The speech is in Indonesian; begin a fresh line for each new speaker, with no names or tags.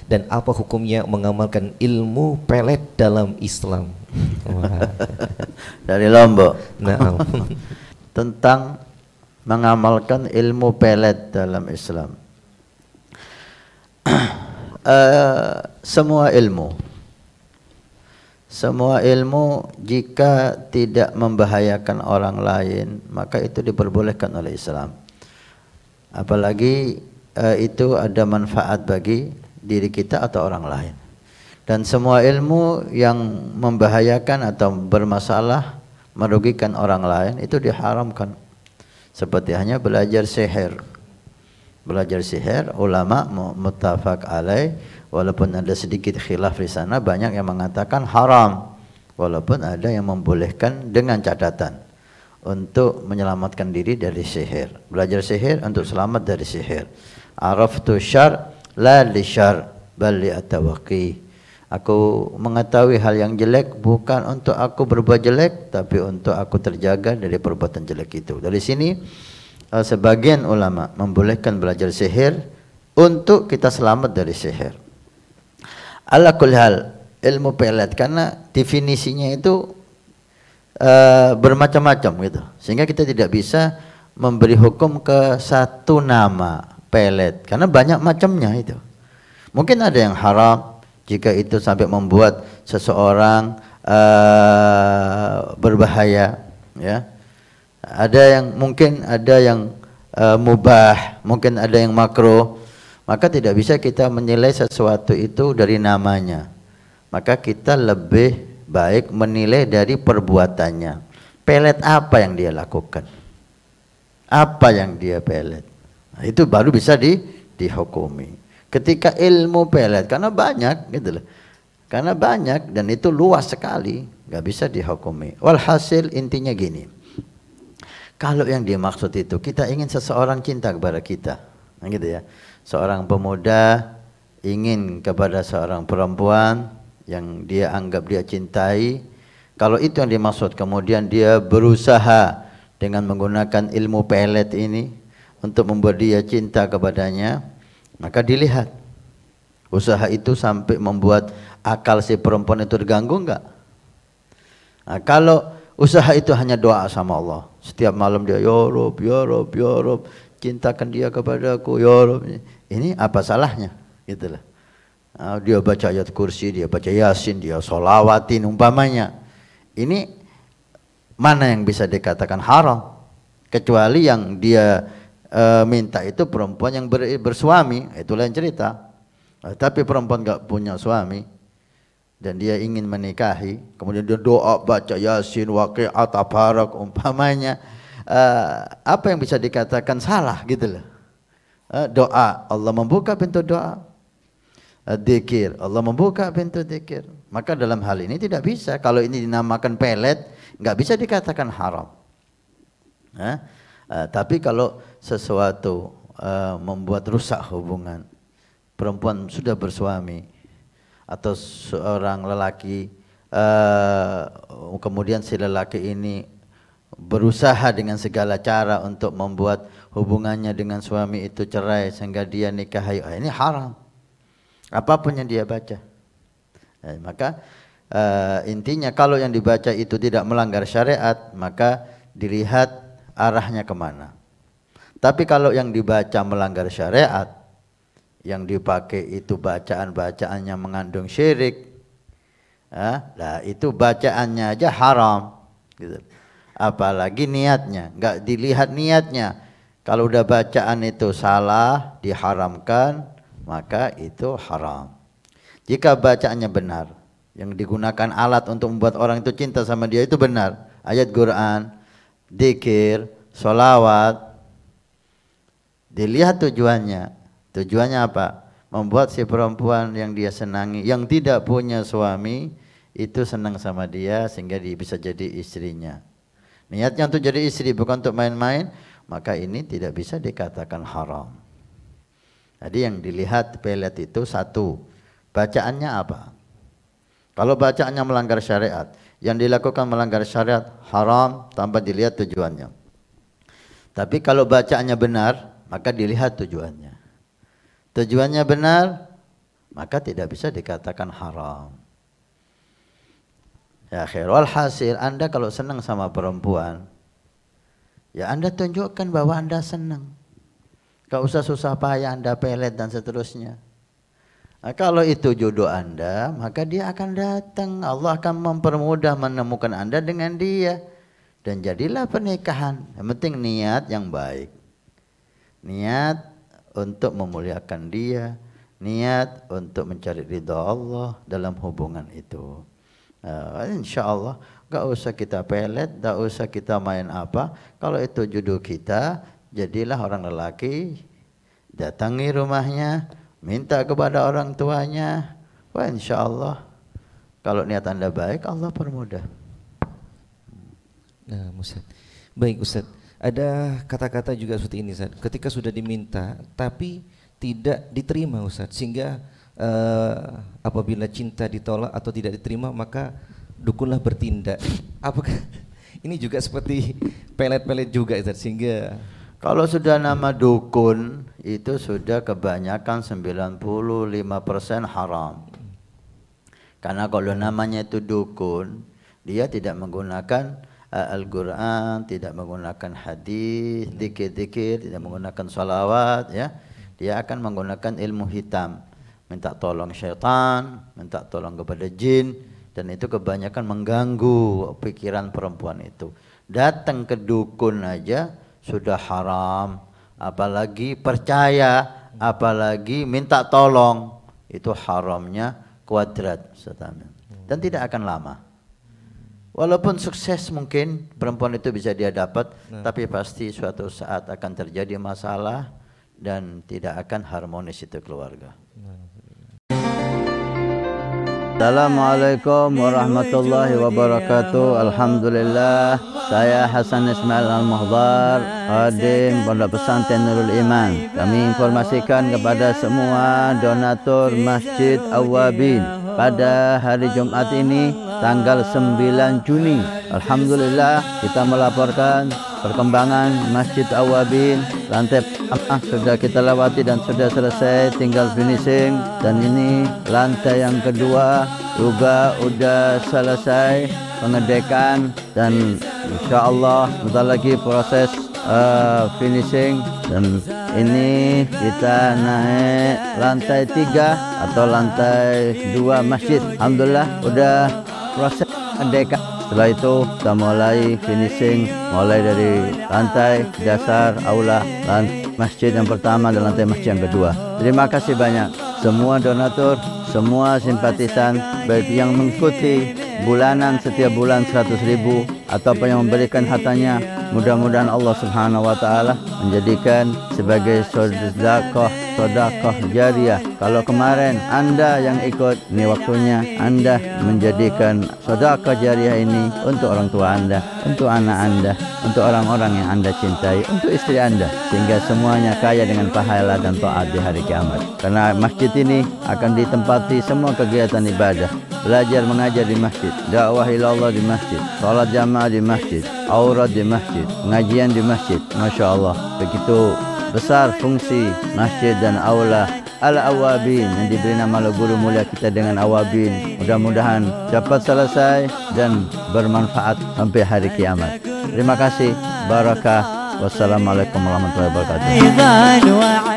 Dan apa hukumnya mengamalkan ilmu pelet dalam Islam?
Dari Lombok.
Nah,
Tentang mengamalkan ilmu pelet dalam Islam. Semua ilmu jika tidak membahayakan orang lain, maka itu diperbolehkan oleh Islam. Apalagi itu ada manfaat bagi diri kita atau orang lain. Dan semua ilmu yang membahayakan atau bermasalah, merugikan orang lain, itu diharamkan. Seperti hanya belajar sihir. Belajar sihir, ulama muttafaq alaih, walaupun ada sedikit khilaf di sana, banyak yang mengatakan haram, walaupun ada yang membolehkan dengan catatan untuk menyelamatkan diri dari sihir. Belajar sihir untuk selamat dari sihir. Araftu syar la li syar bal li atawaqi. Aku mengetahui hal yang jelek bukan untuk aku berbuat jelek, tapi untuk aku terjaga dari perbuatan jelek itu. Dari sini sebagian ulama membolehkan belajar sihir untuk kita selamat dari sihir. Ala kulli hal, ilmu pelet karena definisinya itu bermacam-macam gitu, sehingga kita tidak bisa memberi hukum ke satu nama pelet karena banyak macamnya itu. Mungkin ada yang haram jika itu sampai membuat seseorang berbahaya, ya. Ada yang mubah, mungkin ada yang makruh. Maka tidak bisa kita menilai sesuatu itu dari namanya. Maka kita lebih baik menilai dari perbuatannya. Pelet apa yang dia lakukan? Apa yang dia pelet? Nah, itu baru bisa dihukumi. Ketika ilmu pelet, karena banyak gitu loh. Karena banyak dan itu luas sekali, nggak bisa dihukumi. Walhasil intinya gini. Kalau yang dimaksud itu kita ingin seseorang cinta kepada kita, nah gitu ya. Seorang pemuda ingin kepada seorang perempuan yang dia anggap dia cintai. Kalau itu yang dimaksud, kemudian dia berusaha dengan menggunakan ilmu pelet ini untuk membuat dia cinta kepadanya, maka dilihat usaha itu sampai membuat akal si perempuan itu terganggu enggak? Nah, kalau usaha itu hanya doa sama Allah, setiap malam dia ya Rob, ya Rob, ya Rob, cintakan dia kepadaku ya Rob. Ini apa salahnya? Gitulah. Nah, dia baca ayat kursi, dia baca yasin, dia sholawatin umpamanya. Ini mana yang bisa dikatakan haram? Kecuali yang dia minta itu perempuan yang bersuami, itulah yang cerita. Tapi perempuan enggak punya suami dan dia ingin menikahi, kemudian dia doa baca yasin, waqi'at, tabarak umpamanya, apa yang bisa dikatakan salah gitu loh. Doa, Allah membuka pintu doa. Dzikir, Allah membuka pintu dzikir. Maka dalam hal ini tidak bisa, kalau ini dinamakan pelet nggak bisa dikatakan haram. Tapi kalau sesuatu membuat rusak hubungan, perempuan sudah bersuami atau seorang lelaki kemudian si lelaki ini berusaha dengan segala cara untuk membuat hubungannya dengan suami itu cerai sehingga dia nikahi, ini haram apapun yang dia baca. Maka intinya kalau yang dibaca itu tidak melanggar syariat, maka dilihat arahnya kemana. Tapi kalau yang dibaca melanggar syariat, yang dipakai itu bacaan-bacaannya mengandung syirik, nah itu bacaannya aja haram gitu. Apalagi niatnya, nggak dilihat niatnya. Kalau udah bacaan itu salah, diharamkan, maka itu haram. Jika bacaannya benar, yang digunakan alat untuk membuat orang itu cinta sama dia itu benar, ayat Quran, dzikir, sholawat, dilihat tujuannya. Tujuannya apa? Membuat si perempuan yang dia senangi, yang tidak punya suami, itu senang sama dia sehingga dia bisa jadi istrinya. Niatnya untuk jadi istri bukan untuk main-main, maka ini tidak bisa dikatakan haram. Jadi yang dilihat pelet itu satu, bacaannya apa? Kalau bacaannya melanggar syariat, yang dilakukan melanggar syariat haram tanpa dilihat tujuannya. Tapi kalau bacaannya benar, maka dilihat tujuannya. Tujuannya benar, maka tidak bisa dikatakan haram. Ya khairul hasil, Anda kalau senang sama perempuan, ya Anda tunjukkan bahwa Anda senang. Gak usah susah payah Anda pelet dan seterusnya. Nah, kalau itu jodoh Anda, maka dia akan datang. Allah akan mempermudah menemukan Anda dengan dia. Dan jadilah pernikahan. Yang penting niat yang baik. Niat untuk memuliakan dia. Niat untuk mencari ridha Allah dalam hubungan itu. Insya Allah gak usah kita pelet, gak usah kita main apa. Kalau itu jodoh kita, jadilah orang lelaki, datangi rumahnya, minta kepada orang tuanya. Wah, insya Allah kalau niat Anda baik, Allah permudah.
Nah, Ustaz. Baik Ustaz. Ada kata-kata juga seperti ini Ustaz. Ketika sudah diminta tapi tidak diterima Ustaz, sehingga apabila cinta ditolak atau tidak diterima, maka dukunlah bertindak. Apakah ini juga seperti pelet-pelet juga Ustaz, sehingga
kalau sudah nama dukun itu sudah kebanyakan 95% haram. Karena kalau namanya itu dukun, dia tidak menggunakan Al-Quran, tidak menggunakan hadis, zikir-zikir, tidak menggunakan salawat, ya. Dia akan menggunakan ilmu hitam, minta tolong syaitan, minta tolong kepada jin, dan itu kebanyakan mengganggu pikiran perempuan itu. Datang ke dukun aja sudah haram, apalagi percaya, apalagi minta tolong, itu haramnya kuadrat, dan tidak akan lama. Walaupun sukses mungkin perempuan itu bisa dia dapat, tapi pasti suatu saat akan terjadi masalah dan tidak akan harmonis itu keluarga. Assalamualaikum warahmatullahi wabarakatuh. Alhamdulillah, saya Hasan Ismail Al-Muhdar, khadim Pondok Pesantren Nurul Iman. Kami informasikan kepada semua donatur Masjid Awwabin pada hari Jumat ini tanggal 9 Juni. Alhamdulillah kita melaporkan perkembangan Masjid Awwabin. Lantai pertama sudah kita lewati dan sudah selesai, tinggal finishing. Dan ini lantai yang kedua juga sudah selesai pengedekan, dan insya Allah bentar lagi proses finishing. Dan ini kita naik lantai 3 atau lantai 2 masjid. Alhamdulillah udah proses pengedekan. Setelah itu kita mulai finishing, mulai dari lantai dasar aula, masjid yang pertama dan lantai masjid yang kedua. Terima kasih banyak semua donatur, semua simpatisan, baik yang mengikuti bulanan setiap bulan 100.000 ataupun yang memberikan hartanya. Mudah-mudahan Allah Subhanahu wa taala menjadikan sebagai sedekah jariah. Kalau kemarin Anda yang ikut, ini waktunya Anda menjadikan sedekah jariah ini untuk orang tua Anda, untuk anak Anda, untuk orang-orang yang Anda cintai, untuk istri Anda, sehingga semuanya kaya dengan pahala dan taat di hari kiamat. Karena masjid ini akan ditempati semua kegiatan ibadah, belajar mengajar di masjid, dakwah ilallah di masjid, salat jamaah di masjid, aurat di masjid, pengajian di masjid. Masya Allah, begitu besar fungsi masjid dan aula Al-Awwabin yang diberi nama oleh guru mulia kita dengan Awwabin. Mudah-mudahan dapat selesai dan bermanfaat sampai hari kiamat. Terima kasih. Barakah. Wassalamualaikum warahmatullahi wabarakatuh.